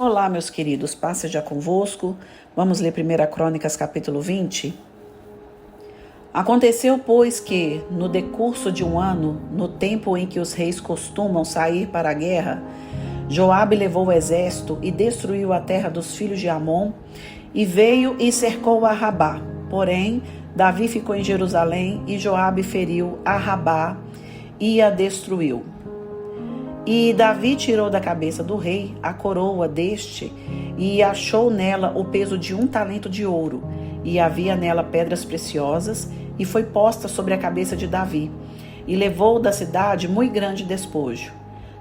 Olá, meus queridos, paz seja convosco. Vamos ler 1 Crônicas, capítulo 20. Aconteceu, pois, que, no decurso de um ano, no tempo em que os reis costumam sair para a guerra, Joabe levou o exército e destruiu a terra dos filhos de Amon, e veio e cercou a Rabá. Porém, Davi ficou em Jerusalém, e Joabe feriu a Rabá e a destruiu. E Davi tirou da cabeça do rei a coroa deste e achou nela o peso de 1 talento de ouro, e havia nela pedras preciosas, e foi posta sobre a cabeça de Davi, e levou da cidade muito grande despojo.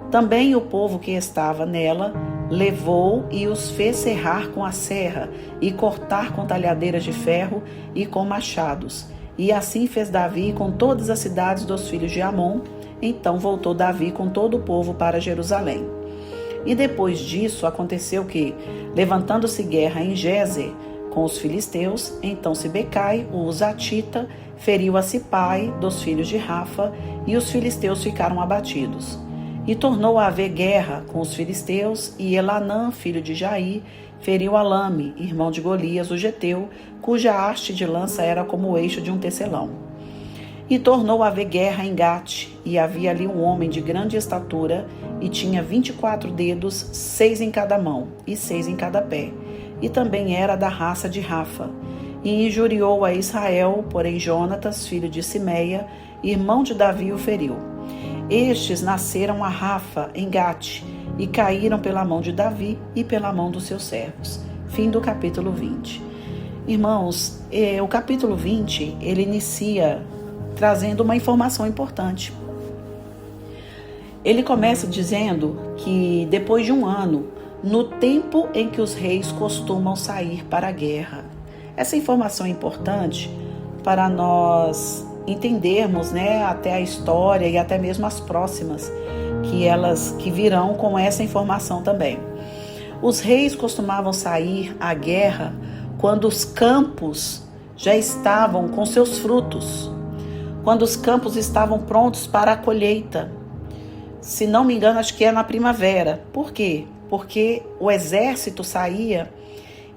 Também o povo que estava nela levou e os fez serrar com a serra, e cortar com talhadeiras de ferro e com machados. E assim fez Davi com todas as cidades dos filhos de Amon. Então voltou Davi com todo o povo para Jerusalém. E depois disso aconteceu que, levantando-se guerra em Gézer com os filisteus, então Sibecai, o Husatita, feriu a Sipai dos filhos de Rafa, e os filisteus ficaram abatidos. E tornou a haver guerra com os filisteus, e Elanã, filho de Jair, feriu Alame, irmão de Golias, o geteu, cuja haste de lança era como o eixo de um tecelão. E tornou a haver guerra em Gate, e havia ali um homem de grande estatura, e tinha 24 dedos, 6 em cada mão, e 6 em cada pé, e também era da raça de Rafa. E injuriou a Israel, porém Jonatas, filho de Simeia, irmão de Davi, o feriu. Estes nasceram a Rafa em Gate, e caíram pela mão de Davi e pela mão dos seus servos. Fim do capítulo 20. Irmãos, o capítulo 20, ele inicia trazendo uma informação importante. Ele começa dizendo que depois de um ano, no tempo em que os reis costumam sair para a guerra. Essa informação é importante para nós entendermos, até a história e até mesmo as próximas, que virão com essa informação também. Os reis costumavam sair à guerra quando os campos já estavam com seus frutos, quando os campos estavam prontos para a colheita. Se não me engano, acho que é na primavera. Por quê? Porque o exército saía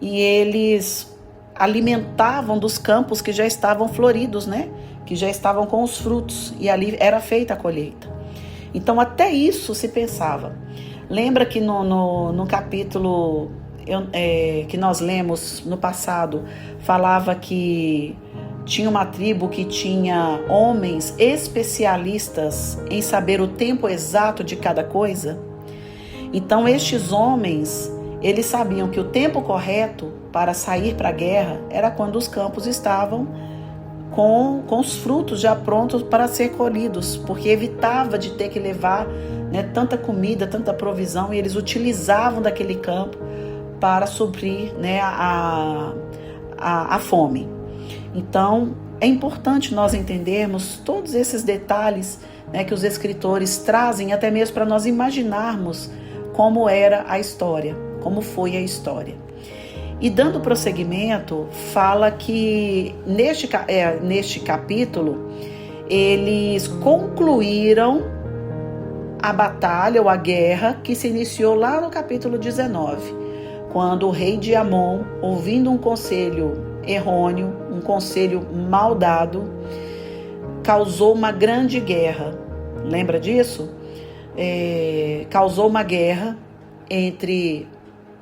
e eles alimentavam dos campos que já estavam floridos, que já estavam com os frutos, e ali era feita a colheita. Então até isso se pensava. Lembra que no capítulo que nós lemos no passado, falava que tinha uma tribo que tinha homens especialistas em saber o tempo exato de cada coisa? Então estes homens, eles sabiam que o tempo correto para sair para a guerra era quando os campos estavam com os frutos já prontos para ser colhidos, porque evitava de ter que levar tanta comida, tanta provisão, e eles utilizavam daquele campo para suprir a fome. Então, é importante nós entendermos todos esses detalhes que os escritores trazem, até mesmo para nós imaginarmos como era a história, como foi a história. E dando prosseguimento, fala que neste capítulo, eles concluíram a batalha ou a guerra que se iniciou lá no capítulo 19, quando o rei de Amon, ouvindo um conselho errôneo, um conselho mal dado, causou uma grande guerra. Lembra disso? Causou uma guerra entre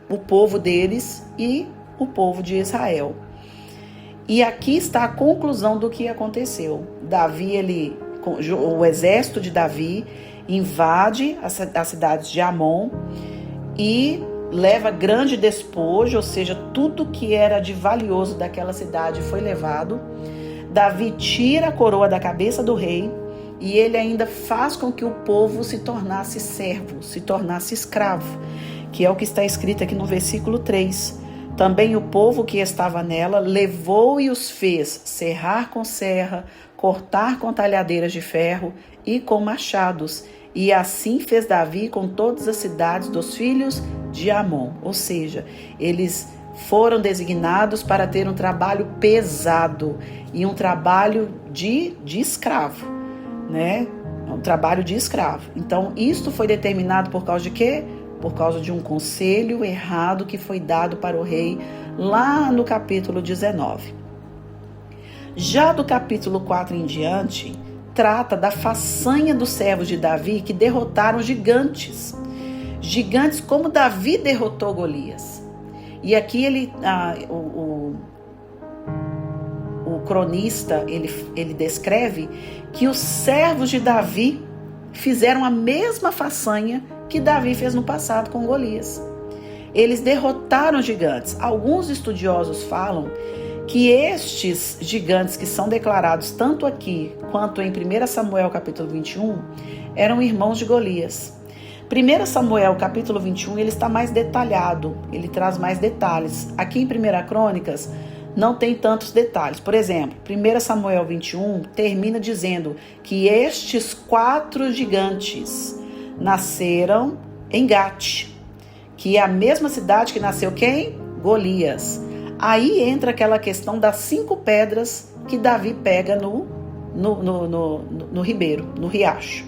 o povo deles e o povo de Israel. E aqui está a conclusão do que aconteceu. Davi, o exército de Davi invade as cidades de Amon e leva grande despojo, ou seja, tudo que era de valioso daquela cidade foi levado. Davi tira a coroa da cabeça do rei, e ele ainda faz com que o povo se tornasse servo, se tornasse escravo, que é o que está escrito aqui no versículo 3. Também o povo que estava nela levou e os fez serrar com serra, cortar com talhadeiras de ferro e com machados. E assim fez Davi com todas as cidades dos filhos de Amon. Ou seja, eles foram designados para ter um trabalho pesado e um trabalho de escravo, Um trabalho de escravo. Então, isto foi determinado por causa de quê? por causa de um conselho errado que foi dado para o rei lá no capítulo 19. Já do capítulo 4 em diante, trata da façanha dos servos de Davi que derrotaram gigantes. Gigantes como Davi derrotou Golias. E aqui o cronista ele descreve que os servos de Davi fizeram a mesma façanha que Davi fez no passado com Golias. Eles derrotaram gigantes. Alguns estudiosos falam que estes gigantes que são declarados tanto aqui quanto em 1 Samuel capítulo 21 eram irmãos de Golias. 1 Samuel capítulo 21 ele está mais detalhado, ele traz mais detalhes. Aqui em 1 Crônicas não tem tantos detalhes. Por exemplo, 1 Samuel 21 termina dizendo que estes 4 gigantes nasceram em Gate, que é a mesma cidade que nasceu quem? Golias. Aí entra aquela questão das 5 pedras que Davi pega no ribeiro, no riacho.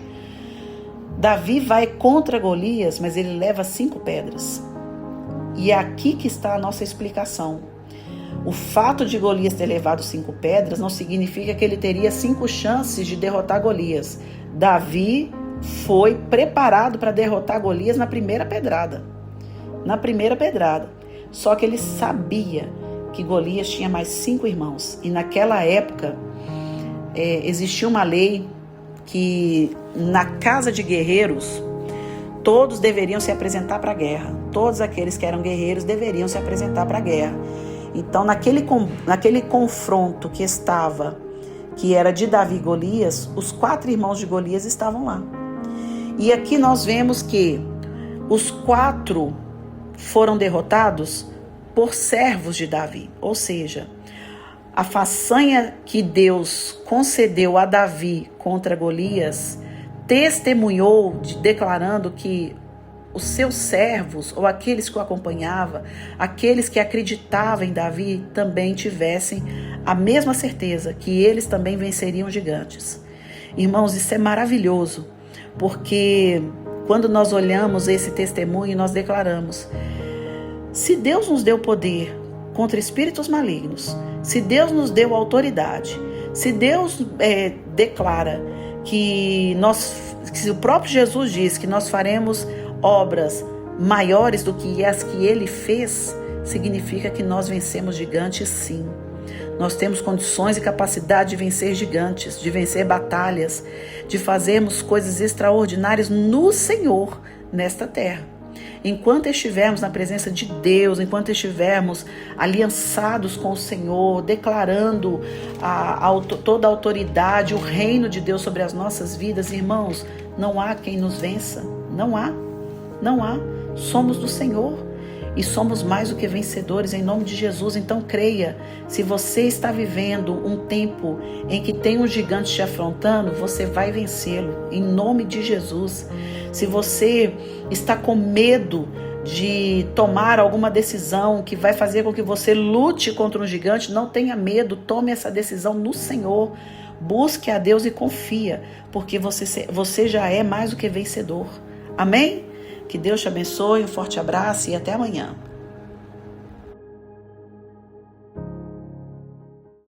Davi vai contra Golias, mas ele leva 5 pedras. E é aqui que está a nossa explicação. O fato de Golias ter levado 5 pedras não significa que ele teria 5 chances de derrotar Golias. Davi foi preparado para derrotar Golias na primeira pedrada. Só que ele sabia que Golias tinha mais 5 irmãos. E naquela época existia uma lei que na casa de guerreiros todos deveriam se apresentar para a guerra. Todos aqueles que eram guerreiros deveriam se apresentar para a guerra. Então naquele confronto que era de Davi e Golias, os 4 irmãos de Golias estavam lá. E aqui nós vemos que os 4 foram derrotados por servos de Davi, ou seja, a façanha que Deus concedeu a Davi contra Golias testemunhou, declarando que os seus servos, ou aqueles que o acompanhavam, aqueles que acreditavam em Davi, também tivessem a mesma certeza que eles também venceriam gigantes. Irmãos, isso é maravilhoso, porque quando nós olhamos esse testemunho, nós declaramos: se Deus nos deu poder contra espíritos malignos, se Deus nos deu autoridade, se Deus declara que o próprio Jesus diz que nós faremos obras maiores do que as que Ele fez, significa que nós vencemos gigantes sim. Nós temos condições e capacidade de vencer gigantes, de vencer batalhas, de fazermos coisas extraordinárias no Senhor, nesta terra. Enquanto estivermos na presença de Deus, enquanto estivermos aliançados com o Senhor, declarando toda a autoridade, o reino de Deus sobre as nossas vidas, irmãos, não há quem nos vença, não há. Somos do Senhor e somos mais do que vencedores em nome de Jesus. Então creia, se você está vivendo um tempo em que tem um gigante te afrontando, você vai vencê-lo em nome de Jesus. Se você está com medo de tomar alguma decisão que vai fazer com que você lute contra um gigante, não tenha medo, tome essa decisão no Senhor. Busque a Deus e confia, porque você já é mais do que vencedor. Amém? Que Deus te abençoe, um forte abraço e até amanhã.